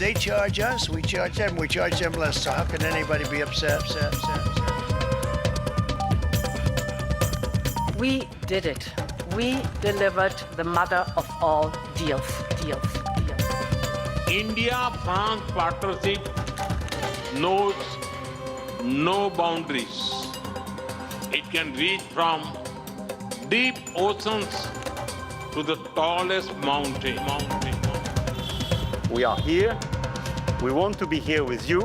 they charge us, we charge them, we charge them less. So how can anybody be upset? We did it. We delivered the mother of all deals. India-France partnership knows no boundaries. It can reach from deep oceans to the tallest mountain. We are here, we want to be here with you,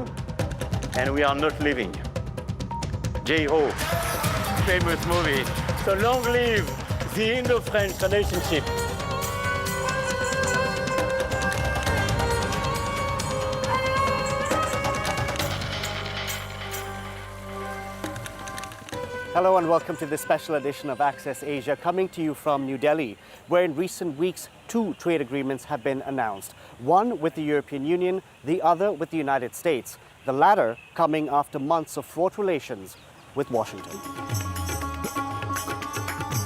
and we are not leaving. J-Ho, famous movie. So long live the Indo-French relationship. Hello and welcome to this special edition of Access Asia, coming to you from New Delhi, where in recent weeks 2 trade agreements have been announced. One with the European Union, the other with the United States. The latter coming after months of fraught relations with Washington.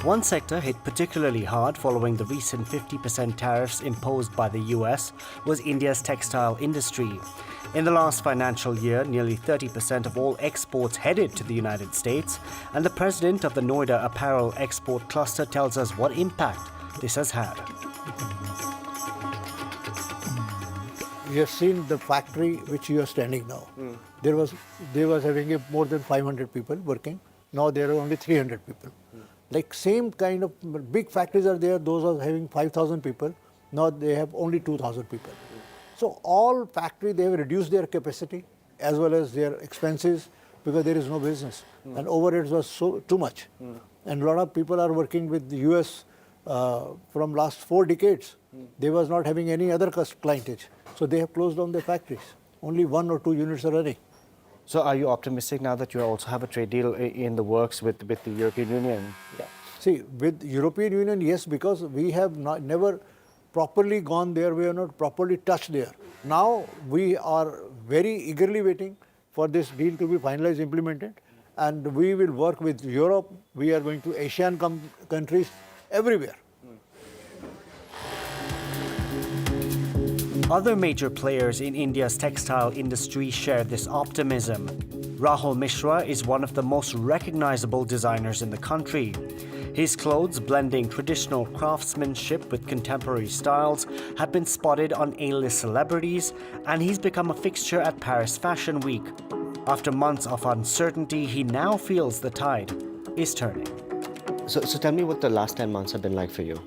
One sector hit particularly hard following the recent 50% tariffs imposed by the US was India's textile industry. In the last financial year, nearly 30% of all exports headed to the United States, and the president of the Noida Apparel Export Cluster tells us what impact this has had. You have seen the factory which you are standing now. They was having more than 500 people working. Now there are only 300 people. Like same kind of big factories are there. Those are having 5,000 people. Now they have only 2,000 people. So all factory, they have reduced their capacity as well as their expenses because there is no business. And overheads was too much. And a lot of people are working with the US from last 4 decades. They was not having any other clientage. So they have closed down their factories. Only 1 or 2 units are running. So are you optimistic now that you also have a trade deal in the works with the European Union? Yeah. See, with European Union, yes, because we have never properly gone there, we are not properly touched there. Now we are very eagerly waiting for this deal to be finalized, implemented, and we will work with Europe. We are going to Asian countries, everywhere. Other major players in India's textile industry share this optimism. Rahul Mishra is one of the most recognizable designers in the country. His clothes, blending traditional craftsmanship with contemporary styles, have been spotted on A-list celebrities, and he's become a fixture at Paris Fashion Week. After months of uncertainty, he now feels the tide is turning. So tell me what the last 10 months have been like for you.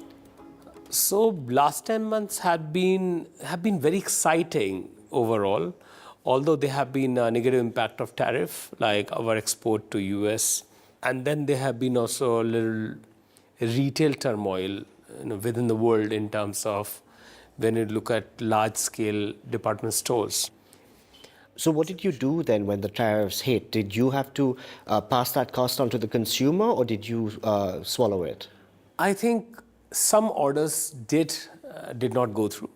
So last 10 months have been very exciting overall, although there have been a negative impact of tariff, like our export to US. And then there have been also a little retail turmoil within the world in terms of when you look at large-scale department stores. So what did you do then when the tariffs hit? Did you have to pass that cost on to the consumer, or did you swallow it? I think some orders did not go through.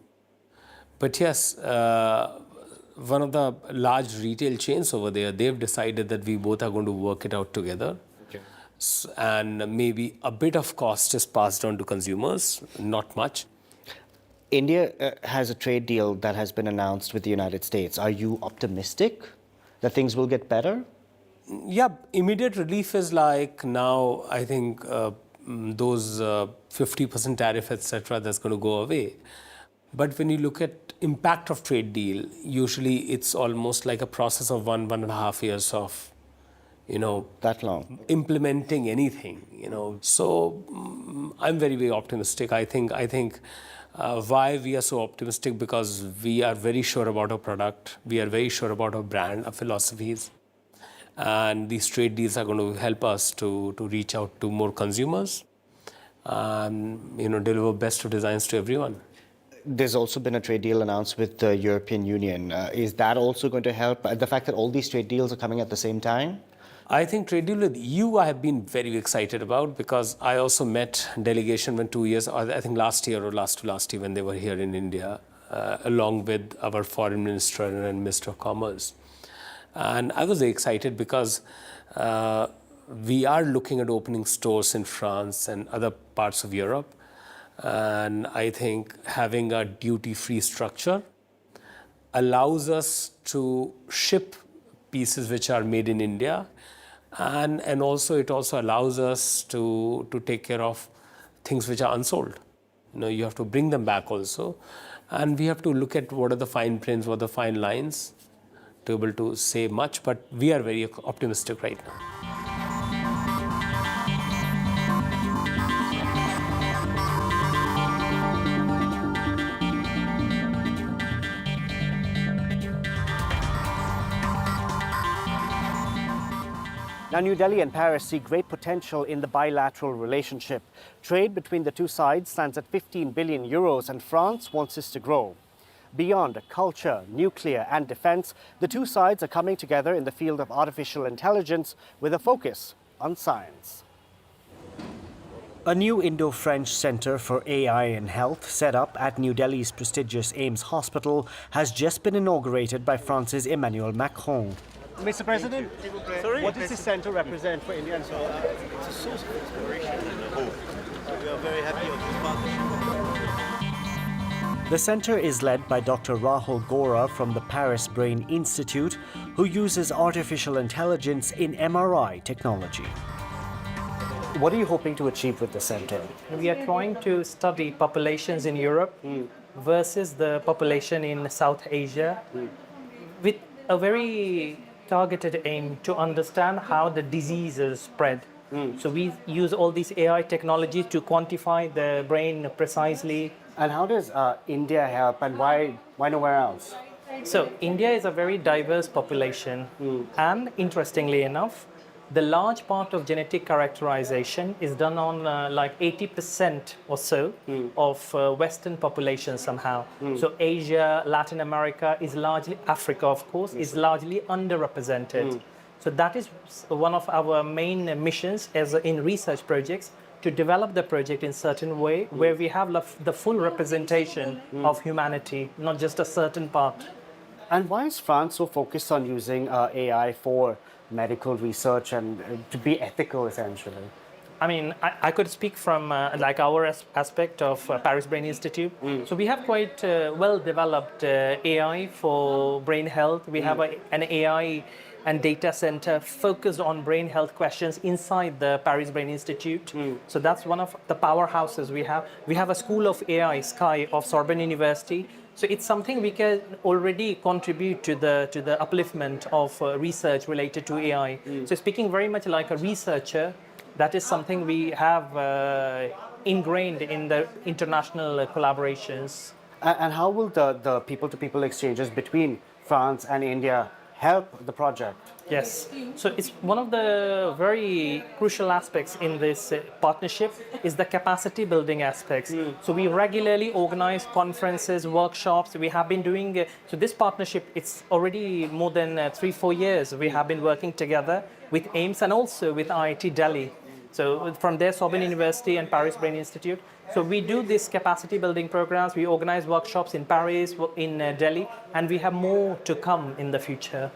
But yes, one of the large retail chains over there, they've decided that we both are going to work it out together. Okay. And maybe a bit of cost is passed on to consumers, not much. India has a trade deal that has been announced with the United States. Are you optimistic that things will get better? Yeah, immediate relief is like now, I think those 50% tariff, etc., that's going to go away. But when you look at impact of trade deal, usually it's almost like a process of 1.5 years of, that long implementing anything, So I'm very, very optimistic. I think why we are so optimistic, because we are very sure about our product. We are very sure about our brand, our philosophies. And these trade deals are going to help us to reach out to more consumers and deliver best of designs to everyone. There's also been a trade deal announced with the European Union. Is that also going to help? The fact that all these trade deals are coming at the same time? I think trade deal with EU I have been very excited about, because I also met delegation when 2 years, I think last year or last year when they were here in India, along with our foreign minister and Minister of Commerce. And I was excited because we are looking at opening stores in France and other parts of Europe. And I think having a duty-free structure allows us to ship pieces which are made in India, and also it also allows us to take care of things which are unsold. You have to bring them back also, and we have to look at what are the fine prints, what are the fine lines, to be able to say much, but we are very optimistic right now. Now, New Delhi and Paris see great potential in the bilateral relationship. Trade between the two sides stands at 15 billion euros, and France wants this to grow. Beyond culture, nuclear, and defense, the two sides are coming together in the field of artificial intelligence with a focus on science. A new Indo-French Centre for AI in Health, set up at New Delhi's prestigious AIIMS hospital, has just been inaugurated by France's Emmanuel Macron. Mr. President, what does this centre represent for India and so on? It's a source of inspiration and hope. We are very happy with this partnership. The centre is led by Dr. Rahul Gora from the Paris Brain Institute, who uses artificial intelligence in MRI technology. What are you hoping to achieve with the centre? We are trying to study populations in Europe versus the population in South Asia with a very targeted aim to understand how the diseases spread. So we use all these AI technologies to quantify the brain precisely. And how does India help, and why nowhere else? So India is a very diverse population, and interestingly enough, the large part of genetic characterization is done on like 80% or so of Western population somehow. So Asia, Latin America is largely, Africa of course, is largely underrepresented. So that is one of our main missions as in research projects, to develop the project in certain way where we have the full representation of humanity, not just a certain part. And why is France so focused on using AI for medical research and to be ethical, essentially? I mean, I could speak from like our aspect of Paris Brain Institute. So we have quite well-developed AI for brain health. We have an AI and data center focused on brain health questions inside the Paris Brain Institute. So that's one of the powerhouses we have. We have a school of AI, Sky, of Sorbonne University. So it's something we can already contribute to the upliftment of research related to AI. So speaking very much like a researcher, that is something we have ingrained in the international collaborations. And how will the people-to-people exchanges between France and India help the project? Yes. So it's one of the very crucial aspects in this partnership is the capacity building aspects. So we regularly organize conferences, workshops. We have been doing, so this partnership, it's already more than 3-4 years. We have been working together with AIIMS and also with IIT Delhi. So from there, Sorbonne University and Paris Brain Institute. So we do these capacity building programs. We organize workshops in Paris, in Delhi, and we have more to come in the future.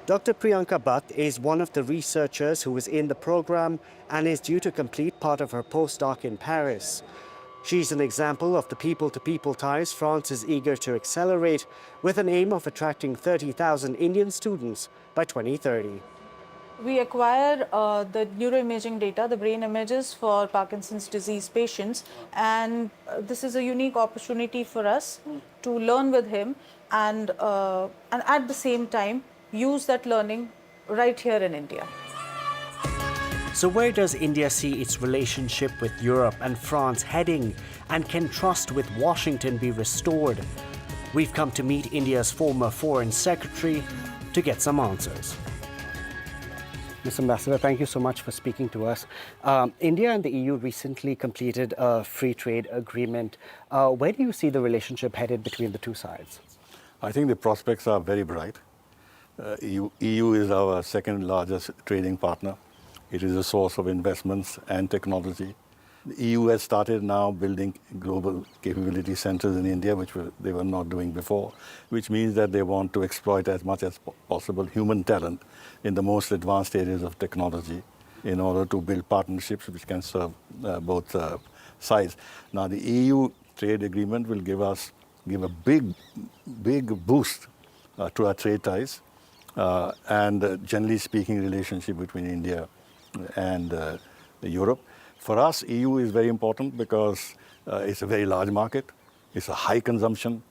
Dr. Priyanka Bhatt is one of the researchers who is in the program and is due to complete part of her postdoc in Paris. She's an example of the people-to-people ties France is eager to accelerate, with an aim of attracting 30,000 Indian students by 2030. We acquire the neuroimaging data, the brain images for Parkinson's disease patients, and this is a unique opportunity for us to learn with him and at the same time use that learning right here in India. So where does India see its relationship with Europe and France heading, and can trust with Washington be restored? We've come to meet India's former Foreign Secretary to get some answers. Mr. Ambassador, thank you so much for speaking to us. India and the EU recently completed a free trade agreement. Where do you see the relationship headed between the two sides? I think the prospects are very bright. EU is our second largest trading partner. It is a source of investments and technology. The EU has started now building global capability centers in India, which they were not doing before, which means that they want to exploit as much as possible human talent in the most advanced areas of technology in order to build partnerships which can serve both sides. Now, the EU trade agreement will give us give a big boost to our trade ties and generally speaking relationship between India and Europe. For us, EU is very important because it's a very large market. It's a high consumption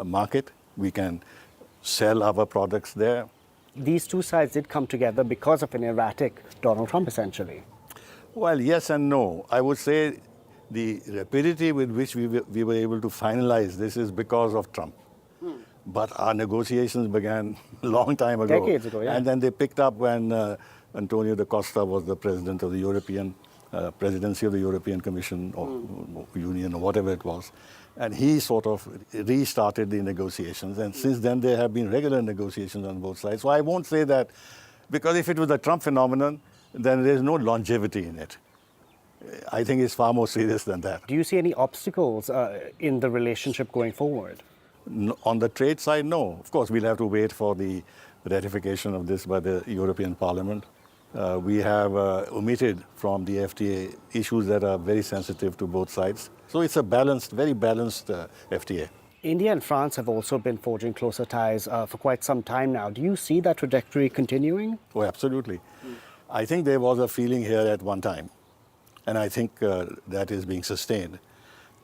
market. We can sell our products there. These two sides did come together because of an erratic Donald Trump, essentially. Well, yes and no. I would say the rapidity with which we were able to finalize this is because of Trump. But our negotiations began a long time ago. Decades ago, yeah. And then they picked up when Antonio da Costa was the president of the European presidency of the European Commission or Union or whatever it was. And he sort of restarted the negotiations. And since then, there have been regular negotiations on both sides. So I won't say that, because if it was a Trump phenomenon, then there's no longevity in it. I think it's far more serious than that. Do you see any obstacles in the relationship going forward? No, on the trade side, no. Of course, we'll have to wait for the ratification of this by the European Parliament. We have omitted from the FTA issues that are very sensitive to both sides. So it's a balanced, very balanced FTA. India and France have also been forging closer ties for quite some time now. Do you see that trajectory continuing? Oh, absolutely. I think there was a feeling here at one time, and I think that is being sustained,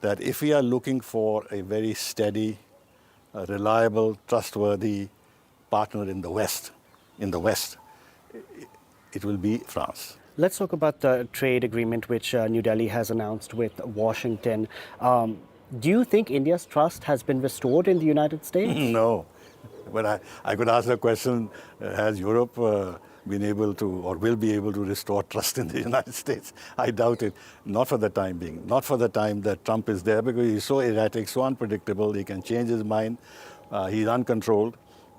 that if we are looking for a very steady, reliable, trustworthy partner in the West, it will be France. Let's talk about the trade agreement which New Delhi has announced with Washington. Do you think India's trust has been restored in the United States? No. But I could ask the question, has Europe been able to or will be able to restore trust in the United States? I doubt it. Not for the time being. Not for the time that Trump is there, because he's so erratic, so unpredictable. He can change his mind. He's uncontrolled.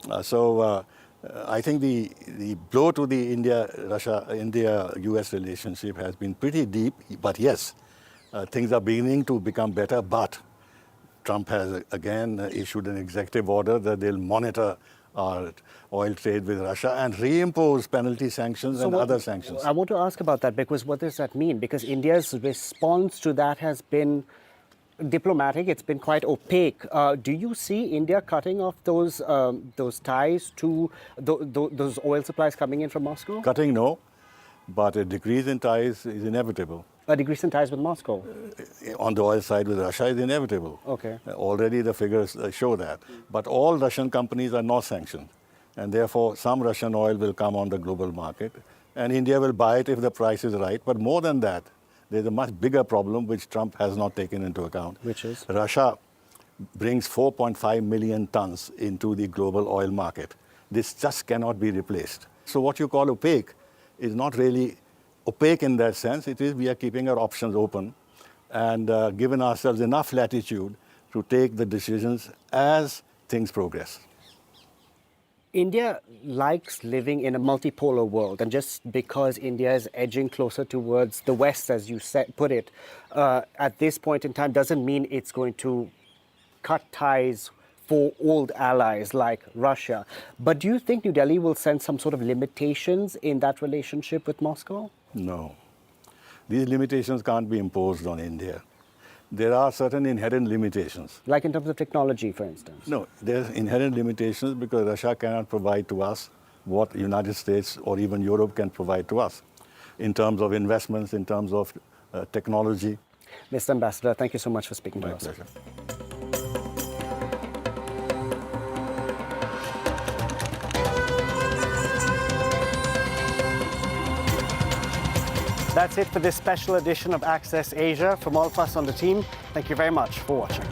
I think the blow to the India-US relationship has been pretty deep. But yes, things are beginning to become better. But Trump has again issued an executive order that they'll monitor our oil trade with Russia and reimpose penalty sanctions and other sanctions. I want to ask about that, because what does that mean? Because India's response to that has been diplomatic. It's been quite opaque. Do you see India cutting off those ties to those oil supplies coming in from Moscow? Cutting, no, but a decrease in ties is inevitable. A decrease in ties with Moscow? On the oil side with Russia is inevitable. Okay. Already the figures show that. But all Russian companies are not sanctioned. And therefore, some Russian oil will come on the global market. And India will buy it if the price is right. But more than that, there's a much bigger problem which Trump has not taken into account. Which is? Russia brings 4.5 million tons into the global oil market. This just cannot be replaced. So what you call opaque is not really opaque in that sense. It is we are keeping our options open and given ourselves enough latitude to take the decisions as things progress. India likes living in a multipolar world, and just because India is edging closer towards the West, as you put it, at this point in time doesn't mean it's going to cut ties for old allies like Russia. But do you think New Delhi will send some sort of limitations in that relationship with Moscow? No. These limitations can't be imposed on India. There are certain inherent limitations. Like in terms of technology, for instance? No, there's inherent limitations because Russia cannot provide to us what the United States or even Europe can provide to us in terms of investments, in terms of technology. Mr. Ambassador, thank you so much for speaking to us. My pleasure. That's it for this special edition of Access Asia. From all of us on the team, thank you very much for watching.